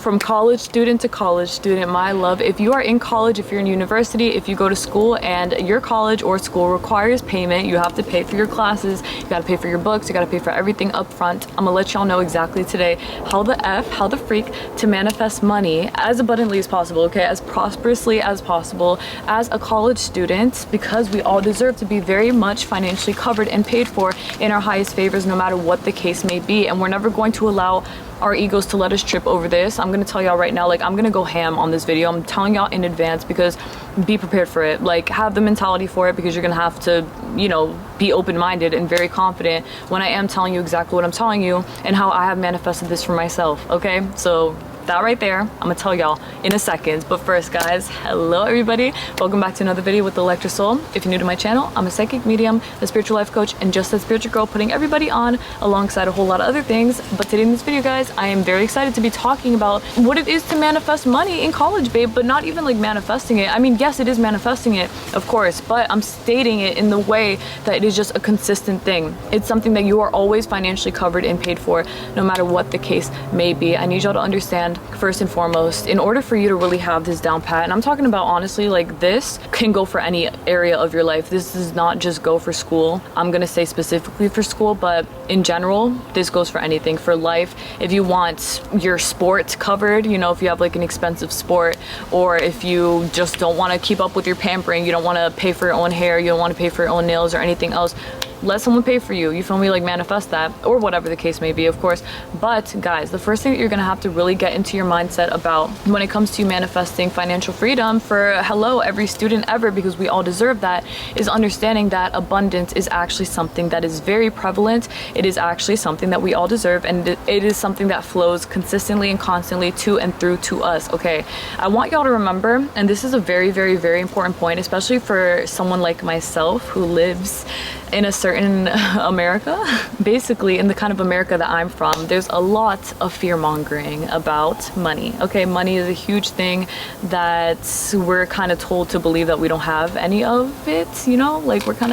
from college student to college student, my love, if you are in college, if you're in university, if you go to school and your college or school requires payment, you have to pay for your classes, you gotta pay for your books, you gotta pay for everything up front. I'm gonna let y'all know exactly today how the freak to manifest money as abundantly as possible, okay, as prosperously as possible as a college student, because we all deserve to be very much financially covered and paid for in our highest favors, no matter what the case may be. And we're never going to allow our egos to let us trip over this. I'm gonna tell y'all right now, like, I'm gonna go ham on this video. I'm telling y'all in advance, because be prepared for it. Like, have the mentality for it, because you're gonna have to, you know, be open-minded and very confident when I am telling you exactly what I'm telling you and how I have manifested this for myself, okay? So that right there, I'm gonna tell y'all in a second. But first, guys, hello everybody, welcome back to another video with the Electric Soul. If you're new to my channel, I'm a psychic medium, a spiritual life coach, and just a spiritual girl, putting everybody on alongside a whole lot of other things. But today in this video, guys, I am very excited to be talking about what it is to manifest money in college, babe. But not even like manifesting it. I mean, yes, it is manifesting it, of course, but I'm stating it in the way that it is just a consistent thing. It's something that you are always financially covered and paid for, no matter what the case may be. I need y'all to understand, first and foremost, in order for you to really have this down pat, and I'm talking about honestly, like, this can go for any area of your life. This does not just go for school. I'm gonna say specifically for school, but in general, this goes for anything, for life. If you want your sport covered, you know, if you have like an expensive sport, or if you just don't want to keep up with your pampering, you don't want to pay for your own hair, you don't want to pay for your own nails or anything else, let someone pay for you, you feel me? Like, manifest that, or whatever the case may be, of course. But guys, the first thing that you're gonna have to really get into your mindset about when it comes to manifesting financial freedom for every student ever, because we all deserve that, is understanding that abundance is actually something that is very prevalent. It is actually something that we all deserve, and it is something that flows consistently and constantly to and through to us, okay? I want y'all to remember, and this is a very, very, very important point, especially for someone like myself who lives in a certain America, basically in the kind of America that I'm from, there's a lot of fear-mongering about money, okay? Money is a huge thing that we're kind of told to believe that we don't have any of it, you know? Like, we're kind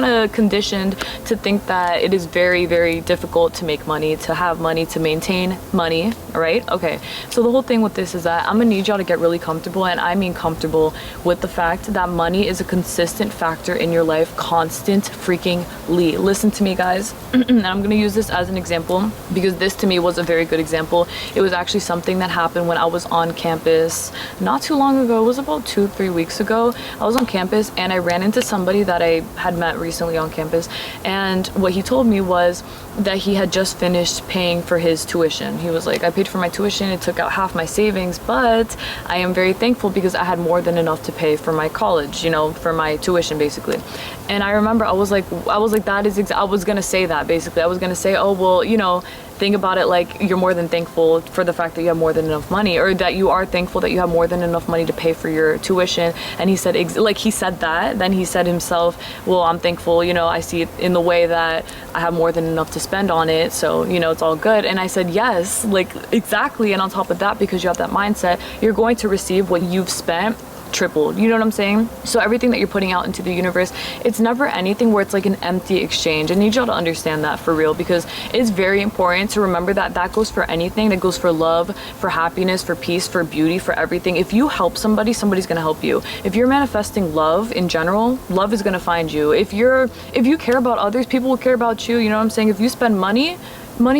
of conditioned to think that it is very, very difficult to make money, to have money, to maintain money, right? Okay, so the whole thing with this is that I'm gonna need y'all to get really comfortable, and I mean comfortable, with the fact that money is a consistent factor in your life, constant freaking listen to me, guys. And I'm gonna use this as an example, because this to me was a very good example. It was actually something that happened when I was on campus not too long ago. It was about 2-3 weeks ago. I was on campus and I ran into somebody that I had met recently on campus, and what he told me was that he had just finished paying for his tuition. He was like, I paid for my tuition, it took out half my savings, but I am very thankful because I had more than enough to pay for my college, you know, for my tuition basically. And I remember I was like that is I was gonna say that basically. I was gonna say, oh well, you know, think about it like you're more than thankful for the fact that you have more than enough money, or that you are thankful that you have more than enough money to pay for your tuition. And he said, like, he said that, then he said himself, well, I'm thankful, you know, I see it in the way that I have more than enough to spend on it, so, you know, it's all good. And I said, yes, like, exactly. And on top of that, because you have that mindset, you're going to receive what you've spent tripled, you know what I'm saying? So everything that you're putting out into the universe, it's never anything where it's like an empty exchange. I need y'all to understand that for real, because it's very important to remember that that goes for anything. That goes for love, for happiness, for peace, for beauty, for everything. If you help somebody, somebody's gonna help you. If you're manifesting love in general, love is gonna find you. If you care about others, people will care about you, you know what I'm saying? If you spend money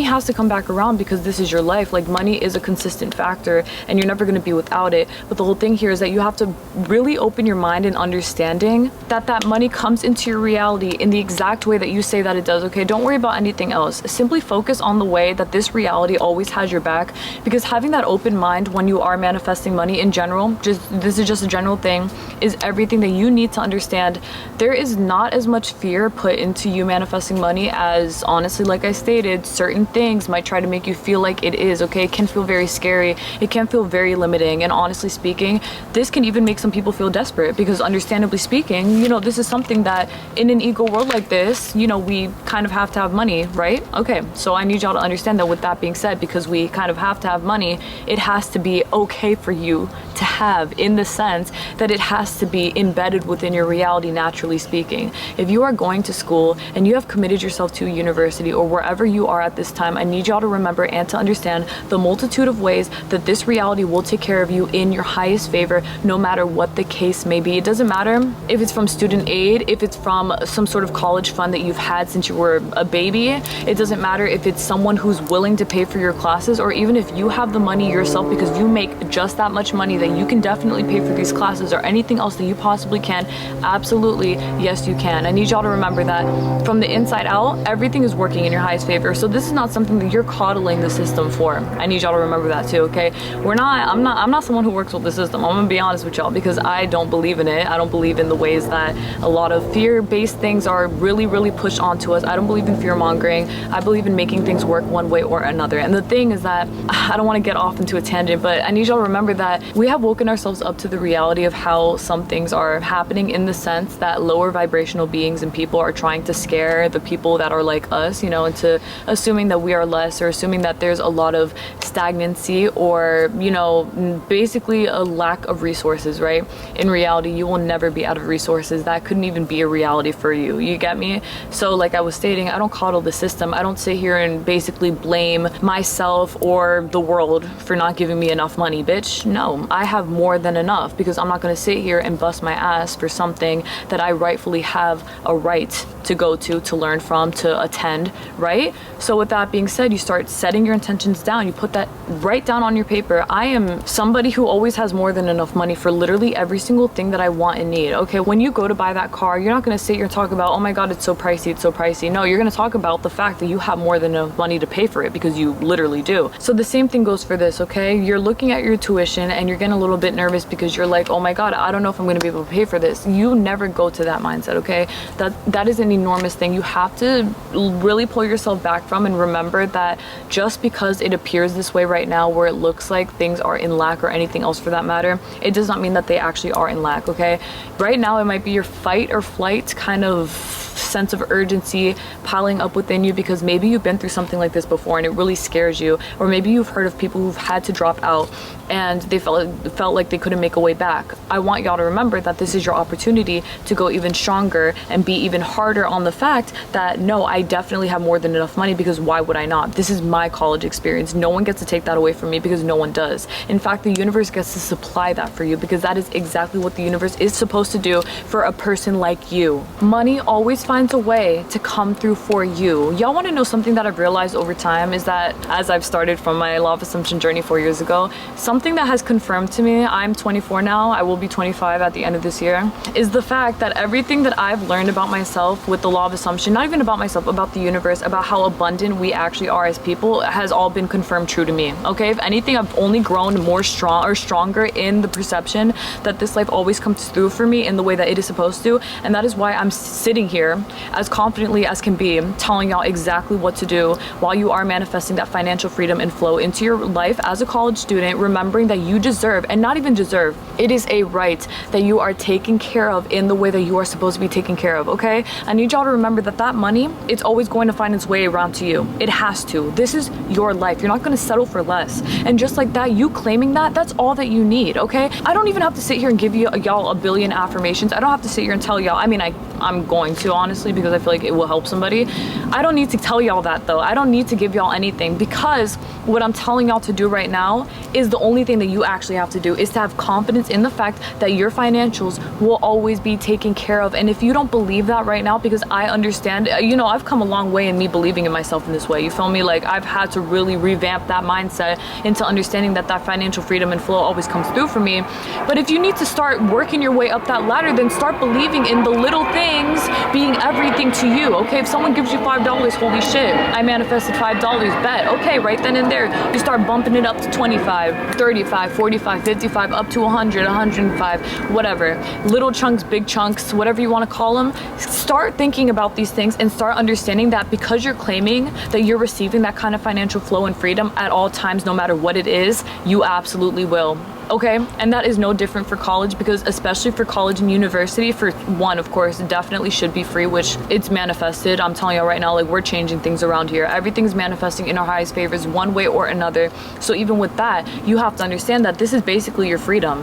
has to come back around, because this is your life. Like, money is a consistent factor and you're never going to be without it. But the whole thing here is that you have to really open your mind and understanding that that money comes into your reality in the exact way that you say that it does, okay? Don't worry about anything else. Simply focus on the way that this reality always has your back, because having that open mind when you are manifesting money in general, this is just a general thing, is everything that you need to understand. There is not as much fear put into you manifesting money as, honestly, like I stated, certain things might try to make you feel like it is, okay? It can feel very scary, it can feel very limiting, and honestly speaking, this can even make some people feel desperate, because understandably speaking, you know, this is something that in an ego world like this, you know, we kind of have to have money, right? Okay, so I need y'all to understand that. With that being said, because we kind of have to have money, it has to be okay for you to have, in the sense that it has to be embedded within your reality, naturally speaking. If you are going to school and you have committed yourself to a university or wherever you are at this time, I need y'all to remember and to understand the multitude of ways that this reality will take care of you in your highest favor, no matter what the case may be. It doesn't matter if it's from student aid, if it's from some sort of college fund that you've had since you were a baby. It doesn't matter if it's someone who's willing to pay for your classes, or even if you have the money yourself because you make just that much money that you can definitely pay for these classes or anything else that you possibly can. Absolutely, yes, you can. I need y'all to remember that from the inside out, everything is working in your highest favor. So this is not something that you're coddling the system for. I need y'all to remember that too, okay? I'm not someone who works with the system. I'm gonna be honest with y'all, because I don't believe in it. I don't believe in the ways that a lot of fear-based things are really pushed onto us. I don't believe in fear-mongering. I believe in making things work one way or another. And the thing is that I don't want to get off into a tangent, but I need y'all to remember that we have woken ourselves up to the reality of how some things are happening, in the sense that lower vibrational beings and people are trying to scare the people that are like us, you know, into assuming that we are less, or assuming that there's a lot of stagnancy, or, you know, basically a lack of resources, right? In reality, you will never be out of resources. That couldn't even be a reality for you. You get me? So like I was stating, I don't coddle the system. I don't sit here and basically blame myself or the world for not giving me enough money, bitch. No, I have more than enough, because I'm not going to sit here and bust my ass for something that I rightfully have a right to go to learn from, to attend, right? So with that being said, you start setting your intentions down. You put that right down on your paper. I am somebody who always has more than enough money for literally every single thing that I want and need. Okay, when you go to buy that car, you're not going to sit here and talk about, oh my god, it's so pricey, it's so pricey. No, you're going to talk about the fact that you have more than enough money to pay for it, because you literally do. So the same thing goes for this, okay? You're looking at your tuition and you're getting a little bit nervous because you're like, oh my god, I don't know if I'm going to be able to pay for this. You never go to that mindset, okay? That is an enormous thing you have to really pull yourself back from, and remember that just because it appears this way right now, where it looks like things are in lack, or anything else for that matter, it does not mean that they actually are in lack, okay? Right now it might be your fight or flight kind of sense of urgency piling up within you, because maybe you've been through something like this before and it really scares you, or maybe you've heard of people who've had to drop out and they felt like they couldn't make a way back. I want y'all to remember that this is your opportunity to go even stronger and be even harder on the fact that, no, I definitely have more than enough money, because why would I not? This is my college experience. No one gets to take that away from me, because no one does. In fact, the universe gets to supply that for you, because that is exactly what the universe is supposed to do for a person like you. Money always finds a way to come through for you. Y'all want to know something that I've realized over time, is that as I've started from my law of assumption journey 4 years ago, something that has confirmed to me, I'm 24 now, I will be 25 at the end of this year, is the fact that everything that I've learned about myself with the law of assumption, not even about myself, about the universe, about how abundant we actually are as people, has all been confirmed true to me. Okay, if anything, I've only grown more stronger in the perception that this life always comes through for me in the way that it is supposed to. And that is why I'm sitting here as confidently as can be, telling y'all exactly what to do while you are manifesting that financial freedom and flow into your life as a college student, remembering that you deserve, and not even deserve, it is a right that you are taken care of in the way that you are supposed to be taken care of, okay? I need y'all to remember that that money, it's always going to find its way around to you. It has to. This is your life. You're not going to settle for less. And just like that, you claiming that, that's all that you need, okay? I don't even have to sit here and give y'all a billion affirmations. I don't have to sit here and tell y'all, I mean, I'm going to, honestly, because I feel like it will help somebody. I don't need to tell y'all that though. I don't need to give y'all anything, because what I'm telling y'all to do right now is the only thing that you actually have to do, is to have confidence in the fact that your financials will always be taken care of. And if you don't believe that right now, because I understand, you know, I've come a long way in me believing in myself in this way, you feel me? Like, I've had to really revamp that mindset into understanding that that financial freedom and flow always comes through for me. But if you need to start working your way up that ladder, then start believing in the little things being everything to you, okay? If someone gives you $5, holy shit, I manifested $5, bet. Okay, right then and there, you start bumping it up to 25, 35, 45, 55, up to 100, 105, whatever. Little chunks, big chunks, whatever you want to call them. Start thinking about these things and start understanding that because you're claiming that you're receiving that kind of financial flow and freedom at all times, no matter what it is, you absolutely will. okay? And that is no different for college, because especially for college and university, for one, of course, it definitely should be free, which it's manifested. I'm telling you right now, like, we're changing things around here. Everything's manifesting in our highest favors one way or another. So even with that, you have to understand that this is basically your freedom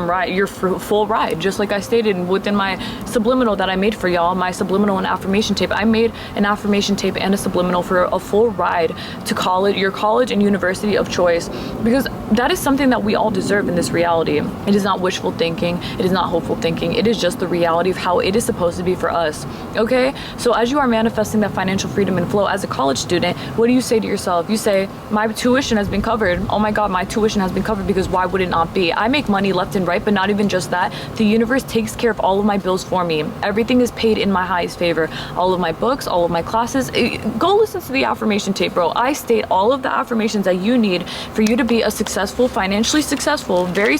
ride, your full ride. Just like I stated within my subliminal that I made for y'all, my subliminal and affirmation tape. I made an affirmation tape and a subliminal for a full ride to college, your college and university of choice, because that is something that we all deserve in this reality. It is not wishful thinking, it is not hopeful thinking, it is just the reality of how it is supposed to be for us, okay? So as you are manifesting that financial freedom and flow as a college student, what do you say to yourself? You say, my tuition has been covered. Oh my God, my tuition has been covered, because why would it not be? I make money left and right, but not even just that. The universe takes care of all of my bills for me. Everything is paid in my highest favor. All of my books, all of my classes. Go listen to the affirmation tape, bro. I state all of the affirmations that you need for you to be a successful, financially successful, very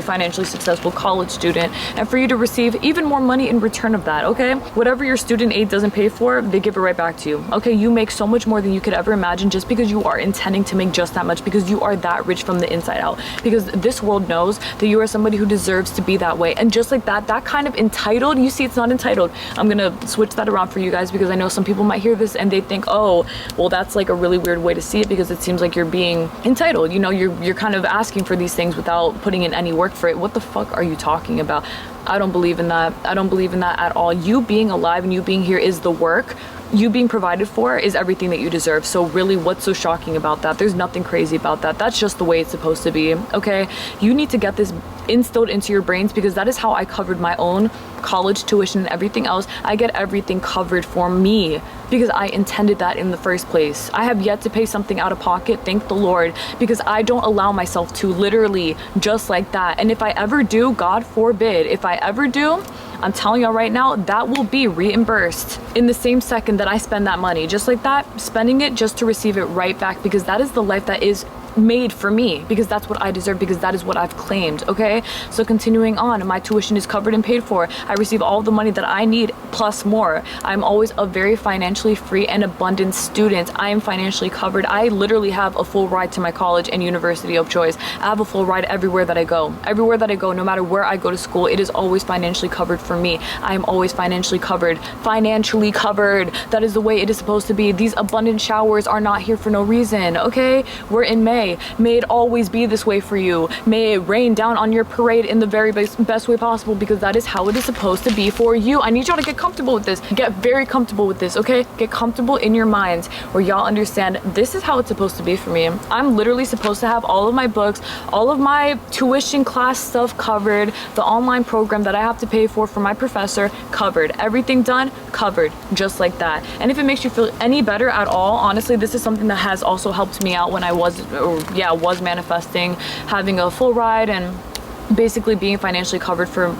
financially successful college student, and for you to receive even more money in return of that, okay? Whatever your student aid doesn't pay for, they give it right back to you, okay? You make so much more than you could ever imagine, just because you are intending to make just that much, because you are that rich from the inside out, because this world knows that you are somebody who deserves to be that way. And just like that, that kind of entitled, you see, it's not entitled. I'm gonna switch that around for you guys, because I know some people might hear this and they think, oh, well, that's like a really weird way to see it, because it seems like you're being entitled, you know, you're kind of asking for these things without putting in any work for it. What the fuck are you talking about? I don't believe in that. I don't believe in that at all. You being alive and you being here is the work. You being provided for is everything that you deserve. So really, what's so shocking about that? There's nothing crazy about that. That's just the way it's supposed to be, okay? You need to get this instilled into your brains, because that is how I covered my own college tuition and everything else. I get everything covered for me because I intended that in the first place. I have yet to pay something out of pocket, thank the Lord, because I don't allow myself to, literally, just like that. And if I ever do, God forbid, if I ever do, I'm telling y'all right now, that will be reimbursed in the same second that I spend that money. Just like that, spending it just to receive it right back, because that is the life that is made for me, because that's what I deserve, because that is what I've claimed, okay? So continuing on, my tuition is covered and paid for. I receive all the money that I need plus more. I'm always a very financially free and abundant student. I am financially covered. I literally have a full ride to my college and university of choice. I have a full ride everywhere that I go. Everywhere that I go, no matter where I go to school, it is always financially covered for me. I am always financially covered. Financially covered. That is the way it is supposed to be. These abundant showers are not here for no reason, okay? We're in May. May it always be this way for you. May it rain down on your parade in the very best way possible, because that is how it is supposed to be for you. I need y'all to get comfortable with this. Get very comfortable with this, okay? Get comfortable in your minds where y'all understand this is how it's supposed to be for me. I'm literally supposed to have all of my books, all of my tuition class stuff covered, the online program that I have to pay for my professor covered, everything done, covered, just like that. And if it makes you feel any better at all, honestly, this is something that has also helped me out when I was manifesting, having a full ride and basically being financially covered for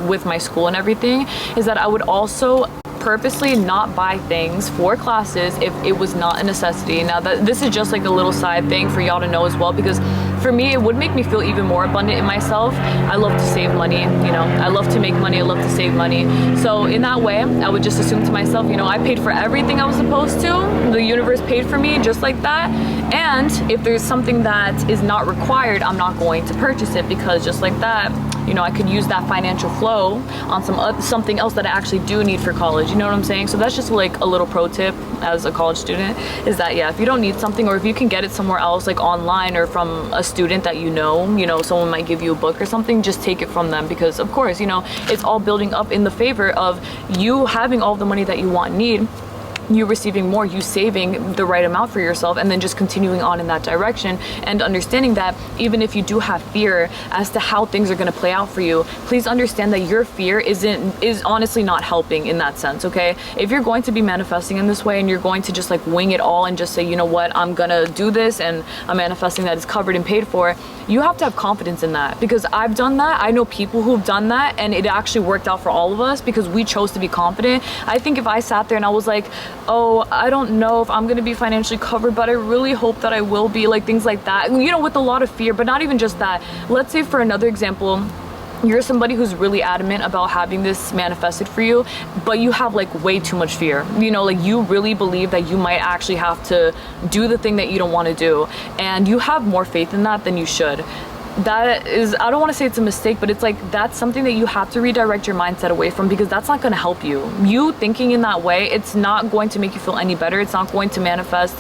with my school and everything, is that I would also purposely not buy things for classes if it was not a necessity. Now that this is just like a little side thing for y'all to know as well, because for me it would make me feel even more abundant in myself. I love to save money, you know, I love to make money, I love to save money. So in that way, I would just assume to myself, you know, I paid for everything I was supposed to. The universe paid for me just like that. And if there's something that is not required, I'm not going to purchase it, because just like that, you know, I could use that financial flow on something else that I actually do need for college. You know what I'm saying? So that's just like a little pro tip as a college student, is that, yeah, if you don't need something, or if you can get it somewhere else, like online or from a student that you know, someone might give you a book or something, just take it from them, because of course, you know, it's all building up in the favor of you having all the money that you want and need, you receiving more, you saving the right amount for yourself, and then just continuing on in that direction, and understanding that even if you do have fear as to how things are going to play out for you, please understand that your fear is honestly not helping in that sense, okay? If you're going to be manifesting in this way and you're going to just like wing it all and just say, you know what, I'm gonna do this and I'm manifesting that it's covered and paid for, you have to have confidence in that, because I've done that. I know people who've done that and it actually worked out for all of us because we chose to be confident. I think if I sat there and I was like, oh, I don't know if I'm gonna be financially covered, but I really hope that I will be, like things like that, you know, with a lot of fear. But not even just that. Let's say, for another example, you're somebody who's really adamant about having this manifested for you, but you have like way too much fear, you know, like you really believe that you might actually have to do the thing that you don't want to do, and you have more faith in that than you should. that is, I don't want to say it's a mistake, but it's like that's something that you have to redirect your mindset away from, because that's not going to help you. You thinking in that way, it's not going to make you feel any better. It's not going to manifest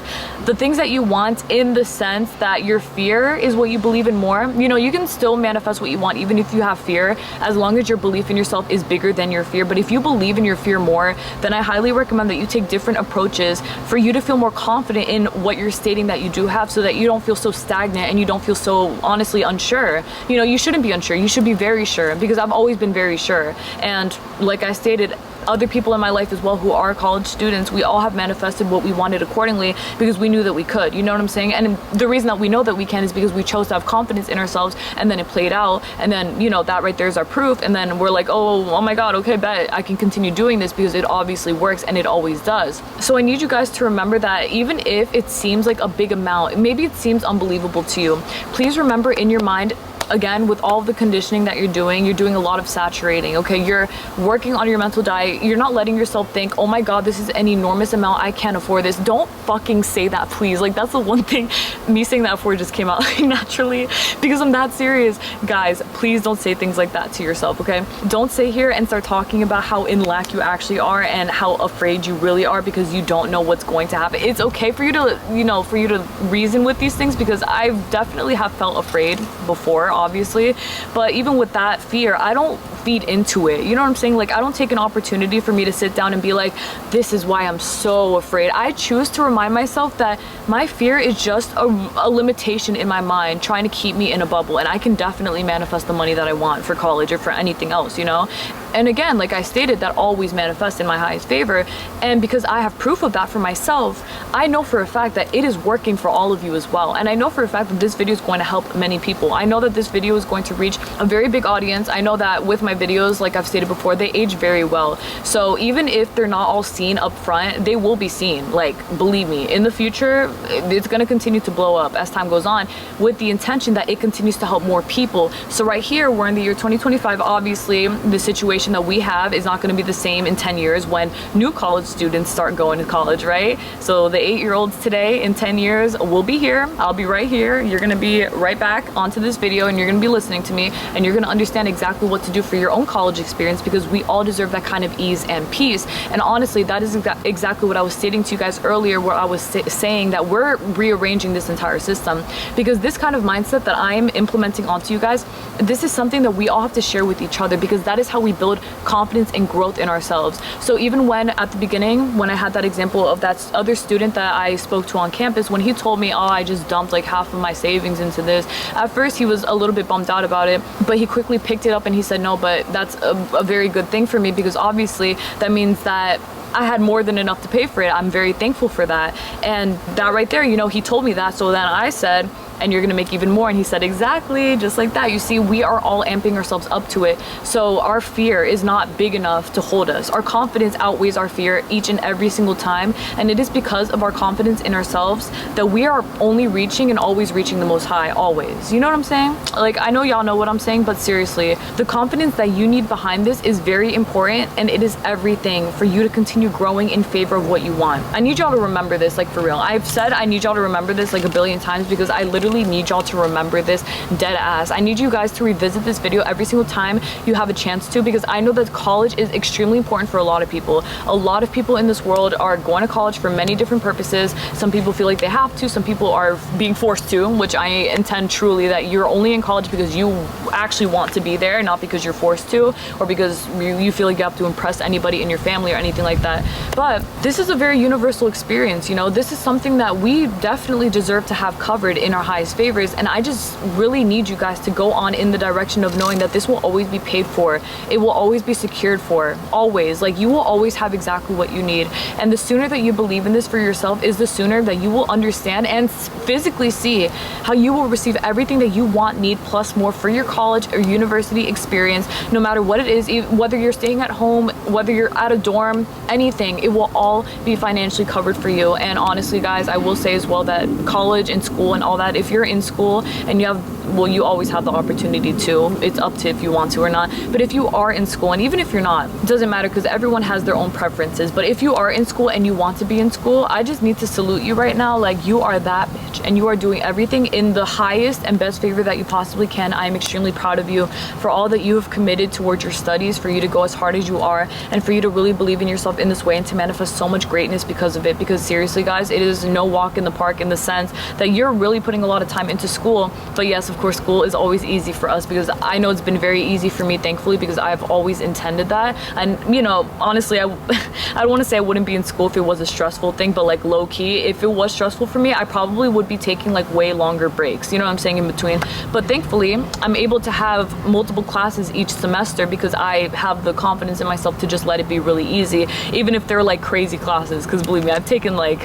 the things that you want, in the sense that your fear is what you believe in more. You know, you can still manifest what you want even if you have fear, as long as your belief in yourself is bigger than your fear. But if you believe in your fear more, then I highly recommend that you take different approaches for you to feel more confident in what you're stating that you do have, so that you don't feel so stagnant and you don't feel so honestly unsure. You know, you shouldn't be unsure, you should be very sure, because I've always been very sure. And like I stated, other people in my life as well who are college students, we all have manifested what we wanted accordingly, because we knew that we could, you know what I'm saying? And the reason that we know that we can is because we chose to have confidence in ourselves, and then it played out, and then, you know, that right there is our proof. And then we're like, oh my god, okay, bet I can continue doing this, because it obviously works, and it always does. So I need you guys to remember that even if it seems like a big amount, maybe it seems unbelievable to you, please remember in your mind, again, with all the conditioning that you're doing a lot of saturating, okay? You're working on your mental diet. You're not letting yourself think, oh my god, this is an enormous amount, I can't afford this. Don't fucking say that, please. Like, that's the one thing, me saying that before just came out like naturally, because I'm that serious. Guys, please don't say things like that to yourself, okay? Don't sit here and start talking about how in lack you actually are and how afraid you really are, because you don't know what's going to happen. It's okay for you to, you know, for you to reason with these things, because I definitely have felt afraid before, obviously, but even with that fear, I don't feed into it, you know what I'm saying? Like, I don't take an opportunity for me to sit down and be like, this is why I'm so afraid. I choose to remind myself that my fear is just a limitation in my mind trying to keep me in a bubble, and I can definitely manifest the money that I want for college or for anything else, you know? And again, like I stated, that always manifests in my highest favor. And because I have proof of that for myself, I know for a fact that it is working for all of you as well. And I know for a fact that this video is going to help many people. I know that this video is going to reach a very big audience. I know that with my videos, like I've stated before, they age very well. So even if they're not all seen up front, they will be seen. Like, believe me, in the future, it's going to continue to blow up as time goes on, with the intention that it continues to help more people. So right here, we're in the year 2025. Obviously, the situation that we have is not going to be the same in 10 years when new college students start going to college, right? So the 8-year-olds today, in 10 years, will be here. I'll be right here. You're going to be right back onto this video, and you're going to be listening to me, and you're going to understand exactly what to do for your own college experience, because we all deserve that kind of ease and peace. And honestly, that is exactly what I was stating to you guys earlier, where I was saying that we're rearranging this entire system, because this kind of mindset that I am implementing onto you guys, this is something that we all have to share with each other, because that is how we build confidence and growth in ourselves. So even when at the beginning, when I had that example of that other student that I spoke to on campus, when he told me, oh, I just dumped like half of my savings into this, at first he was a little bit bummed out about it, but he quickly picked it up and he said, no, but that's a very good thing for me, because obviously that means that I had more than enough to pay for it. I'm very thankful for that. And that right there, you know, he told me that. So then I said, and you're gonna make even more. And he said, exactly, just like that. You see, we are all amping ourselves up to it. So our fear is not big enough to hold us. Our confidence outweighs our fear each and every single time. And it is because of our confidence in ourselves that we are only reaching and always reaching the most high, always. You know what I'm saying? Like, I know y'all know what I'm saying, but seriously, the confidence that you need behind this is very important, and it is everything for you to continue growing in favor of what you want. I need y'all to remember this, like, for real. I've said I need y'all to remember this like a billion times, because I literally need y'all to remember this dead ass. I need you guys to revisit this video every single time you have a chance to, because I know that college is extremely important for a lot of people. A lot of people in this world are going to college for many different purposes. Some people feel like they have to, some people are being forced to, which I intend truly that you're only in college because you actually want to be there, not because you're forced to, or because you feel like you have to impress anybody in your family or anything like that. But this is a very universal experience, you know. This is something that we definitely deserve to have covered in our highest favors, and I just really need you guys to go on in the direction of knowing that this will always be paid for. It will always be secured for, always. Like, you will always have exactly what you need, and the sooner that you believe in this for yourself is the sooner that you will understand and physically see how you will receive everything that you want, need, plus more for your college or university experience, no matter what it is, whether you're staying at home, whether you're at a dorm, anything, it will all be financially covered for you. And honestly, guys, I will say as well that college and school and all that, if you're in school and you have well, you always have the opportunity to. It's up to if you want to or not. But if you are in school, and even if you're not, it doesn't matter, because everyone has their own preferences. But if you are in school and you want to be in school, I just need to salute you right now. Like, you are that bitch, and you are doing everything in the highest and best favor that you possibly can. I am extremely proud of you for all that you have committed towards your studies, for you to go as hard as you are, and for you to really believe in yourself in this way and to manifest so much greatness because of it. Because seriously, guys, it is no walk in the park, in the sense that you're really putting a lot of time into school. But yes, of course, school is always easy for us, because I know it's been very easy for me, thankfully, because I've always intended that. And you know, honestly, I don't want to say I wouldn't be in school if it was a stressful thing, but like low key, if it was stressful for me, I probably would be taking like way longer breaks, you know what I'm saying, in between. But thankfully, I'm able to have multiple classes each semester because I have the confidence in myself to just let it be really easy, even if they're like crazy classes. Because believe me, I've taken like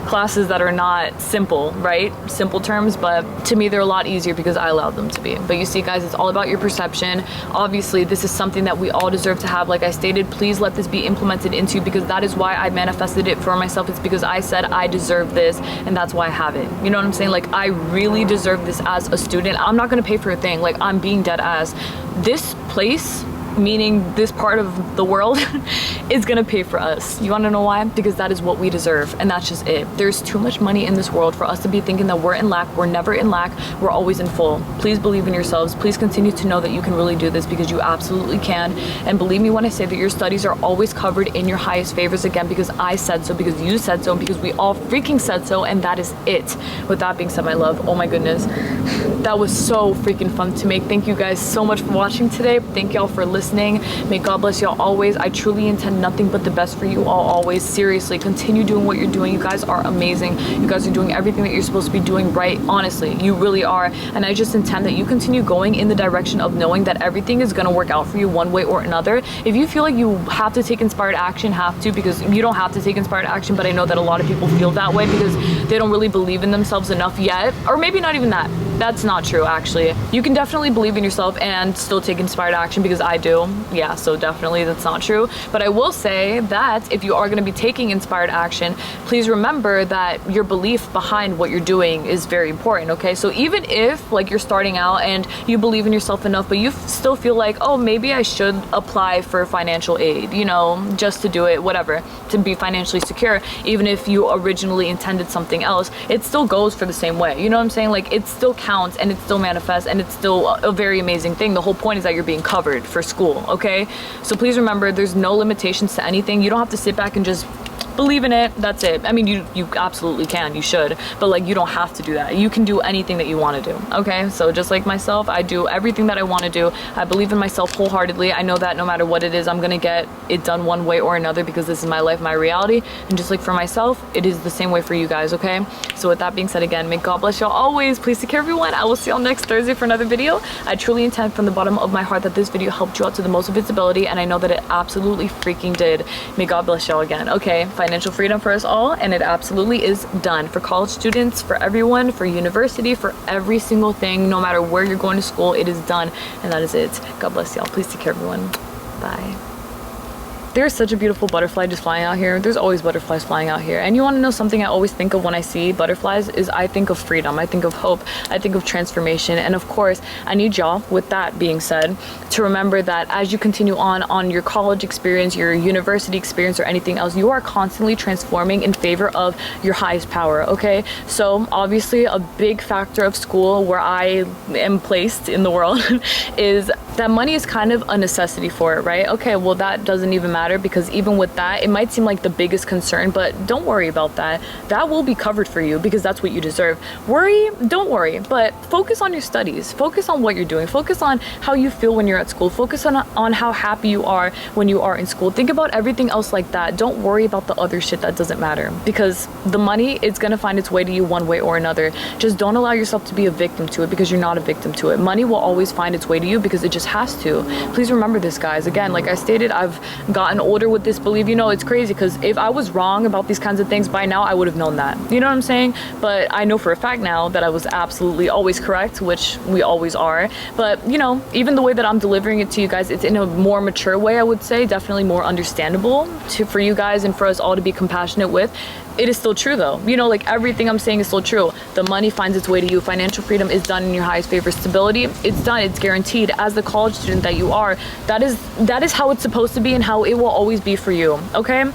classes that are not simple, right? Simple terms, but to me they're a lot easier because I allowed them to be. But you see, guys, it's all about your perception. Obviously, this is something that we all deserve to have. Like I stated, please let this be implemented into you, because that is why I manifested it for myself. It's because I said I deserve this, and that's why I have it. You know what I'm saying? Like, I really deserve this as a student. I'm not gonna pay for a thing. Like, I'm being dead ass. This place, meaning this part of the world, is gonna pay for us. You wanna know why? Because that is what we deserve, and that's just it. There's too much money in this world for us to be thinking that we're in lack. We're never in lack. We're always in full. Please believe in yourselves. Please continue to know that you can really do this, because you absolutely can. And believe me when I say that your studies are always covered in your highest favors, again, because I said so, because you said so, because we all freaking said so, and that is it. With that being said, my love, oh my goodness, that was so freaking fun to make. Thank you guys so much for watching today. Thank y'all for listening. May God bless y'all always. I truly intend nothing but the best for you all always. Seriously, continue doing what you're doing. You guys are amazing. You guys are doing everything that you're supposed to be doing right. Honestly, you really are. And I just intend that you continue going in the direction of knowing that everything is going to work out for you one way or another. If you feel like you have to take inspired action, have to, because you don't have to take inspired action, but I know that a lot of people feel that way because they don't really believe in themselves enough yet. Or maybe not even that. That's not true, actually. You can definitely believe in yourself and still take inspired action, because I do. Yeah, so definitely that's not true. But I will say that if you are going to be taking inspired action, please remember that your belief behind what you're doing is very important, okay? So even if like you're starting out and you believe in yourself enough, but you still feel like, oh, maybe I should apply for financial aid, you know, just to do it, whatever, to be financially secure, even if you originally intended something else, it still goes for the same way. You know what I'm saying? Like, it still counts and it still manifests, and it's still a very amazing thing. The whole point is that you're being covered for school, okay? So please remember, there's no limitations to anything. You don't have to sit back and just believe in it. That's it. I mean, you absolutely can, you should, but like, you don't have to do that. You can do anything that you want to do, okay? So just like myself, I do everything that I want to do. I believe in myself wholeheartedly. I know that no matter what it is, I'm gonna get it done one way or another, because this is my life, my reality. And just like for myself, it is the same way for you guys, okay? So with that being said, again, may God bless y'all always. Please take care, everyone. I will see y'all next Thursday for another video. I truly intend from the bottom of my heart that this video helped you out to the most of its ability, and I know that it absolutely freaking did. May God bless y'all again, okay? Financial freedom for us all, and it absolutely is done for college students, for everyone, for university, for every single thing. No matter where you're going to school, it is done, and that is it. God bless y'all. Please take care, everyone. Bye. There's such a beautiful butterfly just flying out here. There's always butterflies flying out here. And you want to know something I always think of when I see butterflies is I think of freedom. I think of hope. I think of transformation. And of course, I need y'all, with that being said, to remember that as you continue on your college experience, your university experience, or anything else, you are constantly transforming in favor of your highest power, okay? So obviously a big factor of school, where I am placed in the world, is that money is kind of a necessity for it, right? Okay, well, that doesn't even matter, because even with that, it might seem like the biggest concern, but don't worry about that. That will be covered for you, because that's what you deserve. Don't worry, but focus on your studies. Focus on what you're doing. Focus on how you feel when you're at school. Focus on how happy you are when you are in school. Think about everything else like that. Don't worry about the other shit that doesn't matter, because the money, it's gonna find its way to you one way or another. Just don't allow yourself to be a victim to it, because you're not a victim to it. Money will always find its way to you, because it just has to. Please remember this, guys. Again, like I stated, I've gotten older with this belief. You know, it's crazy, because if I was wrong about these kinds of things by now, I would have known that. You know what I'm saying? But I know for a fact now that I was absolutely always correct, which we always are. But you know, even the way that I'm delivering it to you guys, it's in a more mature way, I would say. Definitely more understandable for you guys and for us all to be compassionate with. it is still true though. You know, like everything I'm saying is still true. The money finds its way to you. Financial freedom is done in your highest favor. Stability, it's done, it's guaranteed. As the college student that you are, that is how it's supposed to be and how it will always be for you, okay?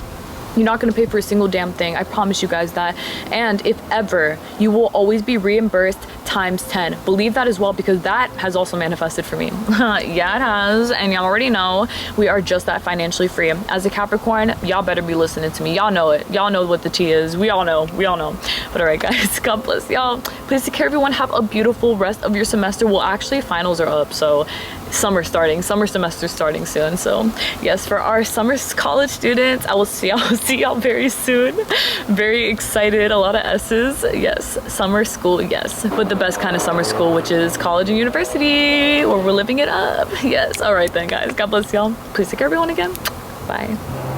You're not gonna pay for a single damn thing. I promise you guys that. And if ever, you will always be reimbursed times 10. Believe that as well, because that has also manifested for me. Yeah, it has. And y'all already know we are just that financially free. As a Capricorn, y'all better be listening to me. Y'all know it. Y'all know what the tea is. We all know. We all know. But all right, guys, God bless y'all. Please take care, everyone. Have a beautiful rest of your semester. Well, actually, finals are up, so summer semester starting soon. So yes, for our summer college students, I will see y'all very soon. Very excited, a lot of S's. Yes, summer school, yes, but the best kind of summer school, which is college and university, where we're living it up. Yes, all right then, guys, God bless y'all. Please take care, everyone, again. Bye.